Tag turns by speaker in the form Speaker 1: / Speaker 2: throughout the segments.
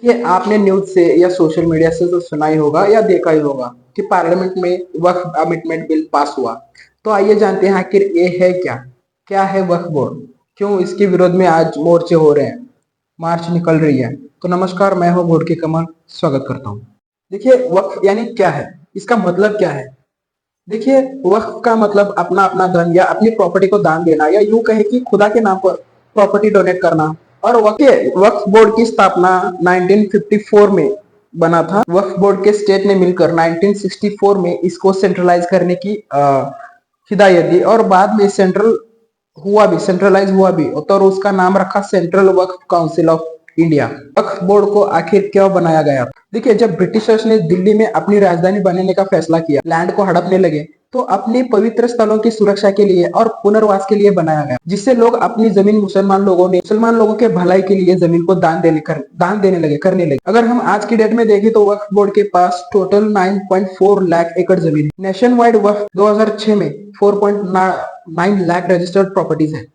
Speaker 1: ये आपने न्यूज से या सोशल मीडिया से तो सुना ही होगा या देखा ही होगा कि पार्लियामेंट में वक्फ अमेंडमेंट बिल पास हुआ। तो आइए जानते हैं आखिर ये है क्या। क्या है वक्फ बोर्ड, क्यों इसके विरोध में आज मोर्चे हो रहे हैं, मार्च निकल रही है। तो नमस्कार, मैं हूँ भोर की कमल, स्वागत करता हूँ। देखिए, वक्फ यानी क्या है, इसका मतलब क्या है। देखिए, वक्फ का मतलब अपना अपना धन या अपनी प्रॉपर्टी को दान देना, या यूं कहे कि खुदा के नाम पर प्रॉपर्टी डोनेट करना। और वक्फ बोर्ड की स्थापना 1954 में बना था। वक्फ बोर्ड के स्टेट ने मिलकर 1964 में इसको सेंट्रलाइज करने की हिदायत दी, और बाद में सेंट्रलाइज हुआ भी, तो उसका नाम रखा central Waqf council of India. Waqf board को आखिर क्यों बनाया गया। देखिए, जब ब्रिटिशर्स ने दिल्ली में अपनी राजधानी बनाने का फैसला किया, लैंड को हड़पने लगे, तो अपने पवित्र स्थलों की सुरक्षा के लिए और पुनर्वास के लिए बनाया गया, जिससे लोग अपनी जमीन मुसलमान लोगों के भलाई के लिए जमीन को दान देने लगे, करने लगे। अगर हम आज की डेट में देखें तो वक्फ बोर्ड के पास टोटल 9.4 लाख एकड़ जमीन, नेशन वाइड वक्फ 2006 में 4.9 लाख रजिस्टर्ड प्रॉपर्टीज है।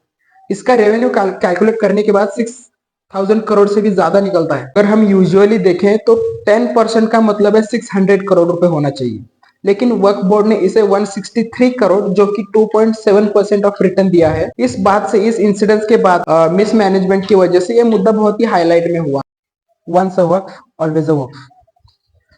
Speaker 1: इसका रेवेन्यू कैलकुलेट करने के बाद 6,000 करोड़ से भी ज्यादा निकलता है। अगर हम यूजुअली देखें तो 10% का मतलब है 600 करोड़ रुपए होना चाहिए, लेकिन वक्फ बोर्ड ने इसे 163 करोड़, जो कि 2.7% ऑफ रिटर्न दिया है। इस बात से, इस इंसिडेंस के बाद मिसमैनेजमेंट की वजह से ये मुद्दा बहुत ही हाईलाइट में हुआ। Once a waqf always a waqf.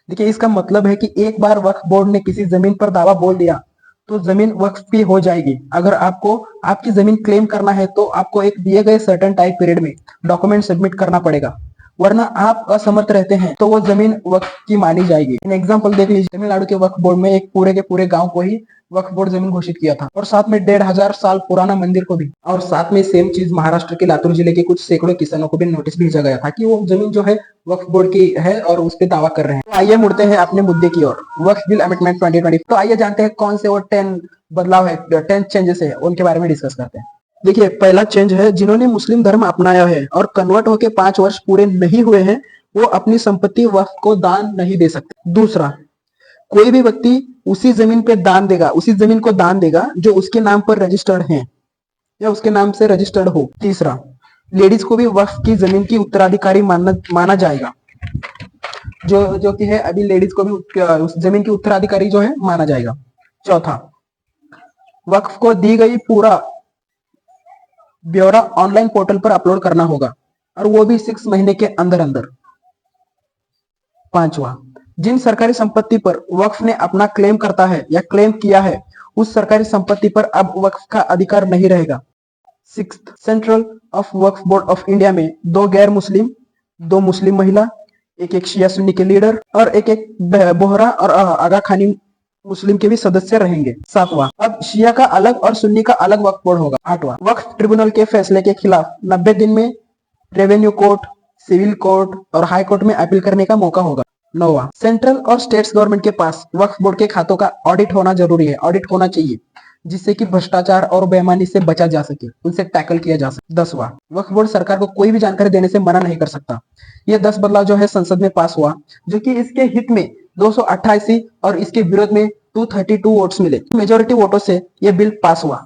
Speaker 1: देखिए, इसका मतलब है कि एक बार वक्फ बोर्ड ने किसी जमीन पर दावा बोल दिया तो जमीन वक्फ की हो जाएगी। अगर आपको आपकी जमीन क्लेम करना है तो आपको एक दिए गए सर्टेन टाइम पीरियड में डॉक्यूमेंट सबमिट करना पड़ेगा, वरना आप असमर्थ रहते हैं तो वो जमीन वक्फ की मानी जाएगी। इन एग्जांपल देख लीजिए, तमिलनाडु के वक्फ बोर्ड में एक पूरे के पूरे गांव को ही वक्फ बोर्ड जमीन घोषित किया था, और साथ में 1,500 साल पुराना मंदिर को भी। और साथ में सेम चीज महाराष्ट्र के लातूर जिले के कुछ सैकड़ों किसानों को भी नोटिस भेजा गया था कि वो जमीन जो है वक्फ बोर्ड की है और उस पर दावा कर रहे हैं। तो आइए मुड़ते हैं अपने मुद्दे की ओर, वक्फ बिल अमेंडमेंट 2020। तो आइए जानते हैं कौन से वो 10 बदलाव है, 10 चेंजेस है, उनके बारे में डिस्कस करते हैं। देखिए, पहला चेंज है, जिन्होंने मुस्लिम धर्म अपनाया है और कन्वर्ट होके 5 वर्ष पूरे नहीं हुए हैं, वो अपनी संपत्ति वक्फ को दान नहीं दे सकते। दूसरा, कोई भी व्यक्ति उसी जमीन को दान देगा जो उसके नाम पर रजिस्टर्ड है या उसके नाम से रजिस्टर्ड हो। तीसरा, लेडीज को भी वक्फ की जमीन की उत्तराधिकारी माना जाएगा, जो कि है अभी लेडीज को भी उस जमीन की उत्तराधिकारी जो है माना जाएगा। चौथा, वक्फ को दी गई पूरा ब्यौरा ऑनलाइन पोर्टल पर अपलोड करना होगा, और वो भी 6 महीने के अंदर अंदर। पांचवा, जिन सरकारी संपत्ति पर वक्फ ने अपना क्लेम करता है या क्लेम किया है, उस सरकारी संपत्ति पर अब वक्फ का अधिकार नहीं रहेगा। Sixth, central of Waqf board of India में 2 गैर मुस्लिम, 2 मुस्लिम महिला, एक शिया सुन्नी के लीडर और एक बोहरा और आगा खानी मुस्लिम के भी सदस्य रहेंगे। सातवां, अब शिया का अलग और सुन्नी का अलग वक्फ बोर्ड होगा। आठवां, वक्फ ट्रिब्यूनल के फैसले के खिलाफ 90 दिन में रेवेन्यू कोर्ट, सिविल कोर्ट और हाई कोर्ट में अपील करने का मौका होगा। नौवां, सेंट्रल और स्टेट्स गवर्नमेंट के पास वक्फ बोर्ड के खातों का ऑडिट होना जरूरी है, ऑडिट होना चाहिए, जिससे कि भ्रष्टाचार और बेईमानी से बचा जा सके, उनसे टैकल किया जा सके। 10वां, वक्फ बोर्ड सरकार को कोई भी जानकारी देने से मना नहीं कर सकता। ये 10 बदलाव जो है संसद में पास हुआ, जो कि इसके हित में 288 और इसके विरोध में 232 वोट्स मिले। मेजोरिटी वोटों से यह बिल पास हुआ।